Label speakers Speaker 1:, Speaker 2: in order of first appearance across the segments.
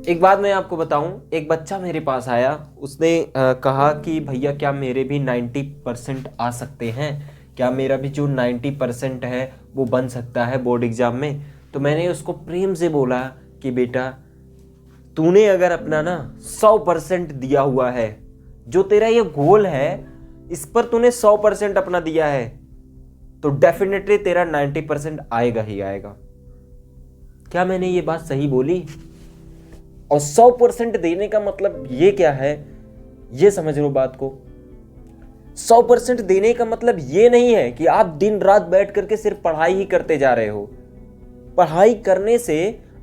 Speaker 1: एक बात मैं आपको बताऊं, एक बच्चा मेरे पास आया, उसने कहा कि भैया क्या मेरे भी 90% आ सकते हैं, क्या मेरा भी जो 90% है वो बन सकता है बोर्ड एग्जाम में। तो मैंने उसको प्रेम से बोला कि बेटा तूने अगर अपना ना 100% दिया हुआ है, जो तेरा ये गोल है इस पर तूने 100% अपना दिया है, तो डेफिनेटली तेरा 90% आएगा ही आएगा। क्या मैंने ये बात सही बोली? और 100% देने का मतलब ये क्या है, ये समझ लो बात को। 100% देने का मतलब ये नहीं है कि आप दिन रात बैठ करके सिर्फ पढ़ाई ही करते जा रहे हो। पढ़ाई करने से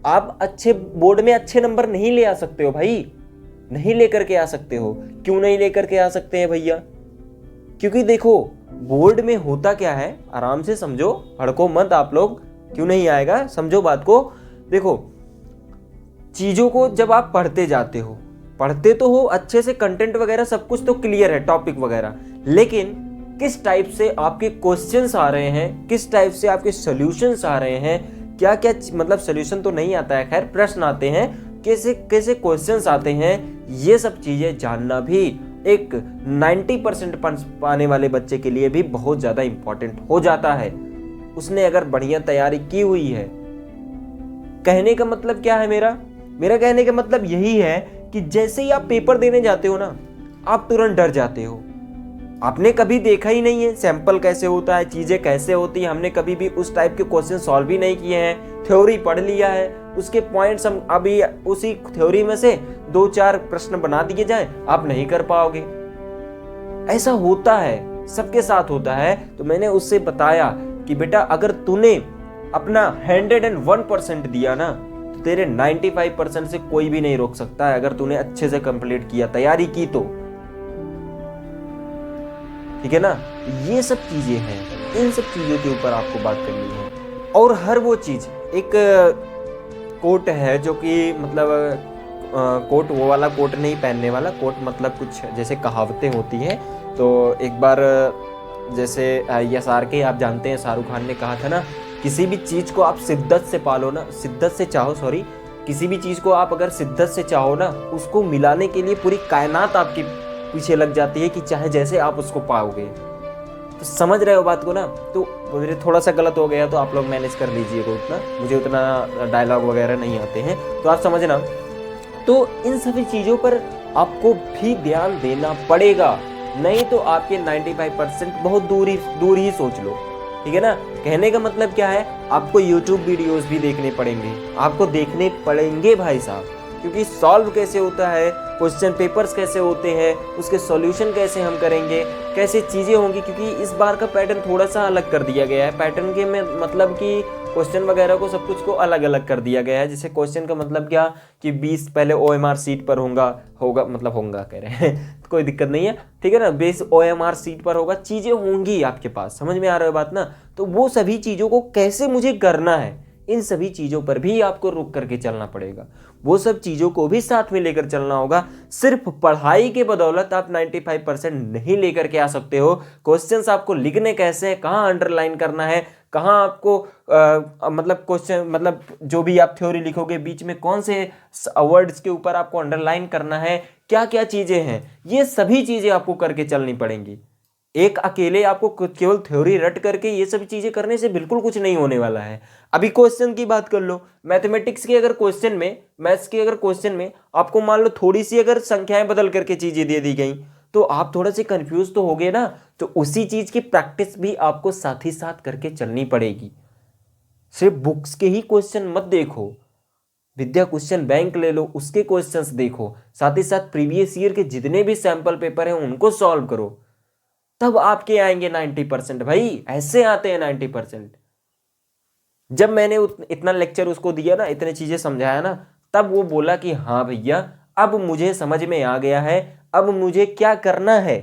Speaker 1: आप अच्छे बोर्ड में अच्छे नंबर नहीं ले आ सकते हो भाई, नहीं लेकर के आ सकते हो। क्यों नहीं लेकर के आ सकते हैं भैया? क्योंकि देखो बोर्ड में होता क्या है, आराम से समझो, हड़को मत आप लोग। क्यों नहीं आएगा, समझो बात को। देखो चीजों को जब आप पढ़ते जाते हो, पढ़ते तो हो अच्छे से, कंटेंट वगैरह सब कुछ तो क्लियर है, टॉपिक वगैरह, लेकिन किस टाइप से आपके क्वेश्चंस आ रहे हैं, किस टाइप से आपके सॉल्यूशंस आ रहे हैं, क्या क्या मतलब सॉल्यूशन तो नहीं आता है, खैर प्रश्न आते हैं, कैसे कैसे क्वेश्चंस आते हैं, ये सब चीजें जानना भी एक 90% पाने वाले बच्चे के लिए भी बहुत ज्यादा इंपॉर्टेंट हो जाता है। उसने अगर बढ़िया तैयारी की हुई है। कहने का मतलब क्या है मेरा कहने का मतलब यही है कि जैसे ही आप पेपर देने जाते हो ना, आप तुरंत डर जाते हो। आपने कभी देखा ही नहीं है सैंपल कैसे होता है, चीजें कैसे होती है, हमने कभी भी उस टाइप के क्वेश्चन सॉल्व ही नहीं किए हैं। थ्योरी पढ़ लिया है, उसके पॉइंट्स हम अभी उसी थ्योरी में से 2-4 प्रश्न बना दिए जाएं, आप नहीं कर पाओगे। ऐसा होता है, सबके साथ होता है। तो मैंने उससे बताया कि बेटा अगर तूने अपना 101% दिया ना, तो तेरे 95% से कोई भी नहीं रोक सकता है, अगर तूने अच्छे से कंप्लीट किया, तैयारी की तो। ठीक है ना? ये सब चीजें हैं, इन सब चीजों के ऊपर आपको बात करनी है। और हर वो चीज, एक कोट है जो कि मतलब कोट वो वाला कोट नहीं, पहनने वाला कोट, मतलब कुछ जैसे कहावतें होती हैं। तो एक बार जैसे SR के आप जानते हैं, शाहरुख खान ने कहा था ना, किसी भी चीज को आप शिद्दत से पालो ना, शिद्दत से चाहो, सॉरी, किसी भी चीज को आप अगर शिद्दत से चाहो ना, उसको मिलाने के लिए पूरी कायनात आपके पीछे लग जाती है कि चाहे जैसे आप उसको पाओगे। तो समझ रहे हो बात को ना? तो मेरे थोड़ा सा गलत हो गया तो आप लोग मैनेज कर लीजिएगा, उतना मुझे उतना डायलॉग वगैरह नहीं आते हैं, तो आप समझना। तो इन सभी चीजों पर आपको भी ध्यान देना पड़ेगा, नहीं तो आपके 95% बहुत दूर ही सोच लो। ठीक है ना? कहने का मतलब क्या है, आपको YouTube वीडियोस भी देखने पड़ेंगे, आपको देखने पड़ेंगे भाई साहब, क्योंकि सॉल्व कैसे होता है, क्वेश्चन पेपर्स कैसे होते हैं, उसके सॉल्यूशन कैसे हम करेंगे, कैसे चीज़ें होंगी, क्योंकि इस बार का पैटर्न थोड़ा सा अलग कर दिया गया है। पैटर्न के में मतलब कि क्वेश्चन वगैरह को सब कुछ को अलग अलग कर दिया गया है। जैसे क्वेश्चन का मतलब क्या कि 20 पहले OMR सीट पर होगा मतलब होगा कह रहे हैं तो कोई दिक्कत नहीं है, ठीक है ना? बेस OMR सीट पर होगा, चीज़ें होंगी आपके पास, समझ में आ रहा है बात ना? तो वो सभी चीज़ों को कैसे मुझे करना है, इन सभी चीज़ों पर भी आपको रुक करके चलना पड़ेगा, वो सब चीज़ों को भी साथ में लेकर चलना होगा। सिर्फ पढ़ाई के बदौलत आप 95% नहीं लेकर के आ सकते हो। क्वेश्चंस आपको लिखने कैसे हैं, कहाँ अंडरलाइन करना है, कहाँ आपको मतलब क्वेश्चन मतलब जो भी आप थ्योरी लिखोगे बीच में कौन से वर्ड्स के ऊपर आपको अंडरलाइन करना है, क्या क्या चीज़ें हैं, ये सभी चीज़ें आपको करके चलनी पड़ेंगी। एक अकेले आपको केवल थ्योरी रट करके ये सब चीजें करने से बिल्कुल कुछ नहीं होने वाला है। अभी क्वेश्चन की बात कर लो, मैथमेटिक्स के अगर क्वेश्चन में, मैथ्स के अगर क्वेश्चन में आपको मान लो थोड़ी सी अगर संख्याएं बदल करके चीजें दे दी गई, तो आप थोड़ा से कंफ्यूज तो होगे ना। तो उसी चीज की प्रैक्टिस भी आपको साथ ही साथ करके चलनी पड़ेगी। सिर्फ बुक्स के ही क्वेश्चन मत देखो, विद्या क्वेश्चन बैंक ले लो, उसके क्वेश्चंस देखो, साथ ही साथ प्रीवियस ईयर के जितने भी सैंपल पेपर हैं उनको सॉल्व करो, तब आपके आएंगे 90%। भाई ऐसे आते हैं 90%। जब मैंने इतना लेक्चर उसको दिया ना, इतने चीजें समझाया ना, तब वो बोला कि हाँ भैया अब मुझे समझ में आ गया है, अब मुझे क्या करना है।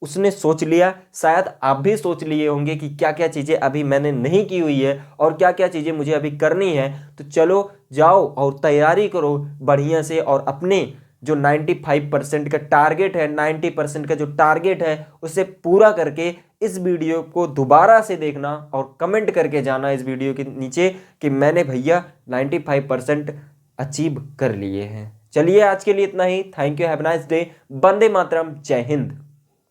Speaker 1: उसने सोच लिया, शायद आप भी सोच लिए होंगे कि क्या क्या चीजें अभी मैंने नहीं की हुई है और क्या क्या चीजें मुझे अभी करनी है। तो चलो जाओ और तैयारी करो बढ़िया से, और अपने जो 95% का टारगेट है, 90% का जो टारगेट है, उसे पूरा करके इस वीडियो को दोबारा से देखना और कमेंट करके जाना इस वीडियो के नीचे कि मैंने भैया 95% अचीव कर लिए हैं। चलिए आज के लिए इतना ही। Thank you, have nice day. वंदे मातरम, जय हिंद।